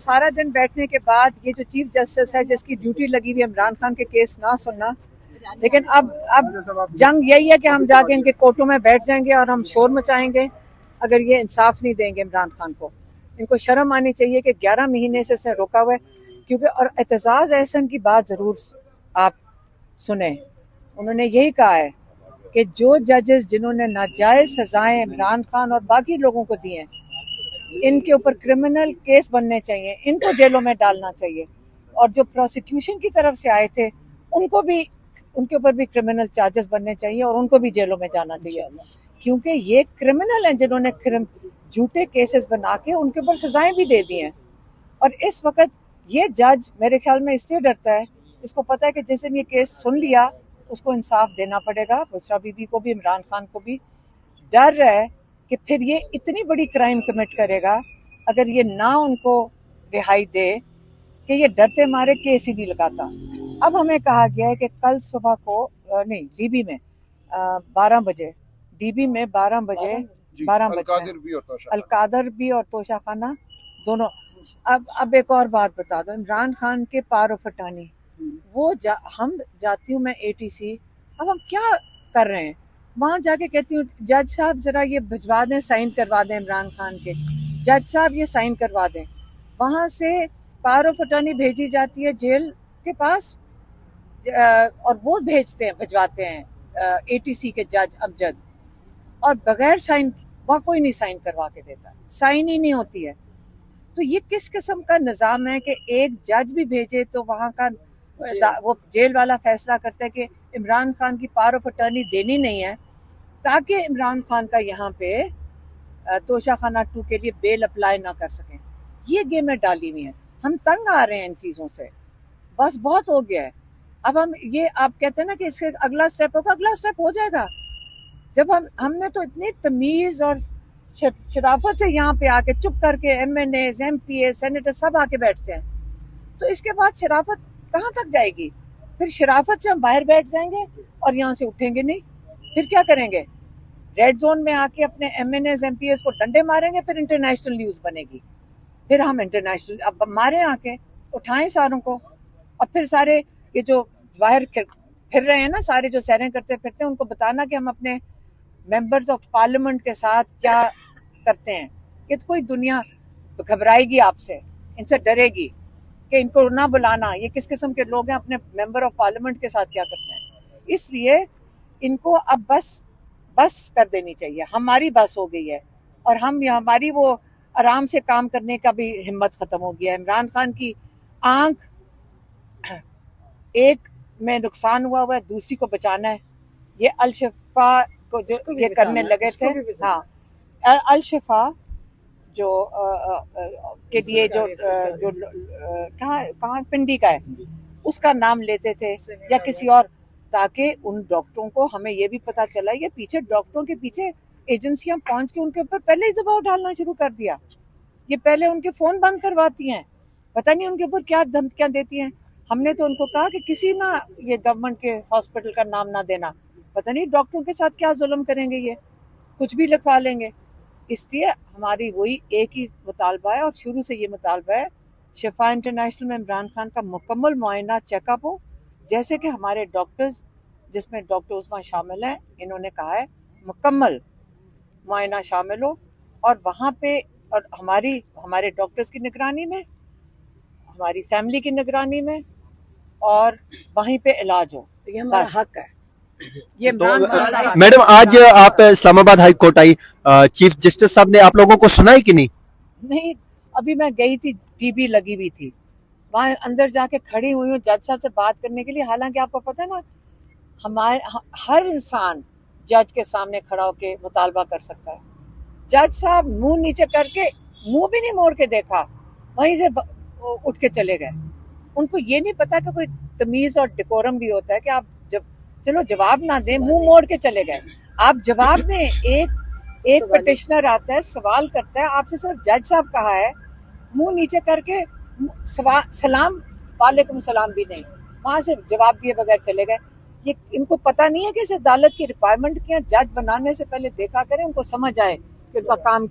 सारा दिन बैठने के बाद ये जो चीफ जस्टिस है जिसकी ड्यूटी लगी हुई है इमरान खान के केस ना सुनना, लेकिन अब जंग यही है कि हम जाके इनके कोर्टों में बैठ जाएंगे और हम शोर मचाएंगे अगर ये इंसाफ नहीं देंगे इमरान खान को। इनको शर्म आनी चाहिए कि 11 महीने से इसने रोका हुआ है। क्योंकि और एतजाज अहसन की बात ज़रूर आप सुने, उन्होंने यही कहा है कि जो जजेस जिन्होंने नाजायज़ सजाएं इमरान खान और बाकी लोगों को दी हैं, इनके ऊपर क्रिमिनल केस बनने चाहिए, इनको जेलों में डालना चाहिए। और जो प्रोसिक्यूशन की तरफ से आए थे उनको भी, उनके ऊपर भी क्रिमिनल चार्जेस बनने चाहिए और उनको भी जेलों में जाना चाहिए। क्योंकि ये क्रिमिनल हैं जिन्होंने झूठे केसेस बना के उनके ऊपर सजाएं भी दे दी हैं। और इस वक्त ये जज मेरे ख्याल में इसलिए डरता है, इसको पता है कि जिस दिन ये केस सुन लिया उसको इंसाफ देना पड़ेगा, बुशरा बीबी को भी, इमरान खान को भी। डर रहा है कि फिर ये इतनी बड़ी क्राइम कमिट करेगा अगर ये ना उनको रिहाई दे कि ये डरते मारे केस ही नहीं लगाता। अब हमें कहा गया है कि कल सुबह को नहीं, डीबी में 12 बजे, डीबी में 12 बजे अलकादर भी और तोशा खाना दोनों। अब एक और बात बता दो, इमरान खान के पारो फटानी वो हम जाती हूँ मैं ATC, अब हम क्या कर रहे हैं वहाँ जाके कहती हूँ जज साहब ज़रा ये भिजवा दें, साइन करवा दें इमरान खान के, जज साहब ये साइन करवा दें। वहाँ से पारो फटानी भेजी जाती है जेल के पास और वो भिजवाते हैं ATC के जज अमजद, और बगैर साइन वहाँ कोई नहीं साइन करवा के देता, साइन ही नहीं होती है। तो ये किस किस्म का निज़ाम है कि एक जज भी भेजे तो वहाँ का वो जेल वाला फैसला करता है कि इमरान खान की पावर ऑफ अटर्नी देनी नहीं है ताकि इमरान खान का यहाँ पे तोशा खाना 2 के लिए बेल अप्लाई ना कर सकें। ये गेमें डाली हुई हैं, हम तंग आ रहे हैं इन चीज़ों से, बस बहुत हो गया है। अब हम ये आप कहते हैं ना कि इसके अगला स्टेप होगा, अगला स्टेप हो जाएगा जब हमने तो इतनी तमीज़ और शराफत से यहाँ पे आके चुप करके MNAs, MPA, सेनेटर सब आके बैठते हैं, तो इसके बाद शराफत कहाँ तक जाएगी? फिर शराफत से हम बाहर बैठ जाएंगे और यहाँ से उठेंगे नहीं, फिर क्या करेंगे? रेड जोन में आके अपने MNAs, MPAs को डंडे मारेंगे, फिर इंटरनेशनल न्यूज़ बनेगी, फिर हम इंटरनेशनल अब मारे आके उठाएं सारों को, और फिर सारे ये जो बाहर फिर रहे हैं ना, सारे जो सैरें करते फिरते हैं, उनको बताना कि हम अपने मेंबर्स ऑफ पार्लियामेंट के साथ क्या करते हैं, कि कोई दुनिया घबराएगी आपसे, इनसे डरेगी कि इनको ना बुलाना, ये किस किस्म के लोग हैं, अपने मेंबर ऑफ पार्लियामेंट के साथ क्या करते हैं। इसलिए इनको अब बस कर देनी चाहिए, हमारी बस हो गई है, और हमारी वो आराम से काम करने का भी हिम्मत ख़त्म हो गया है। इमरान खान की आंख एक में नुकसान हुआ है, दूसरी को बचाना है। ये अल-शिफा को जो ये करने लगे थे, हाँ, अल-शिफा जो के लिए जो कहाँ पिंडी का है उसका नाम लेते थे या किसी और, ताकि उन डॉक्टरों को, हमें ये भी पता चला ये पीछे डॉक्टरों के पीछे एजेंसियां पहुंच के उनके ऊपर पहले ही दबाव डालना शुरू कर दिया। ये पहले उनके फ़ोन बंद करवाती हैं, पता नहीं उनके ऊपर क्या धमकियां देती हैं। हमने तो उनको कहा कि किसी ना ये गवर्नमेंट के हॉस्पिटल का नाम ना देना, पता नहीं डॉक्टरों के साथ क्या जुल्म करेंगे, ये कुछ भी लिखवा लेंगे। इसलिए हमारी वही एक ही मुतालबा है, और शुरू से ये मुतालबा है, शिफा इंटरनेशनल में इमरान खान का मुकम्मल मुआयना चेकअप हो, जैसे कि हमारे डॉक्टर्स, जिसमें डॉक्टर उस्मा शामिल हैं, इन्होंने कहा है मुकम्मल मुआयना शामिल हो, और वहाँ पे और हमारे डॉक्टर्स की निगरानी में, हमारी फैमिली की निगरानी में, और वहीं पे इलाज हो। ये हमारा हक है। ये तो मैडम आज आप इस्लामाबाद हाई कोर्ट आई, चीफ जस्टिस साहब ने आप लोगों को सुना है कि नहीं? नहीं, अभी मैं गई थी, टीवी लगी हुई थी, वहाँ अंदर जाके खड़ी हुई हूँ जज साहब से बात करने के लिए। हालांकि आपको पता है ना, हमारे हर इंसान जज के सामने खड़ा होके मुतालबा कर सकता है। जज साहब मुंह नीचे करके, मुंह भी नहीं मोड़ के देखा, वहीं से उठ के चले गए। उनको ये नहीं पता कि कोई तमीज़ और डेकोरम भी होता है कि आप चलो जवाब ना दें, मुंह मोड़ के चले गए। आप जवाब दें। एक पिटिशनर आता है, सवाल करता है आपसे, सिर्फ जज साहब कहा है, मुंह नीचे करके सलाम, वालेकुम सलाम भी नहीं, वहां से जवाब दिए बगैर चले गए। ये इनको पता नहीं है कि इस अदालत की रिक्वायरमेंट क्या, जज बनाने से पहले देखा करें, उनको समझ आए कि उनका काम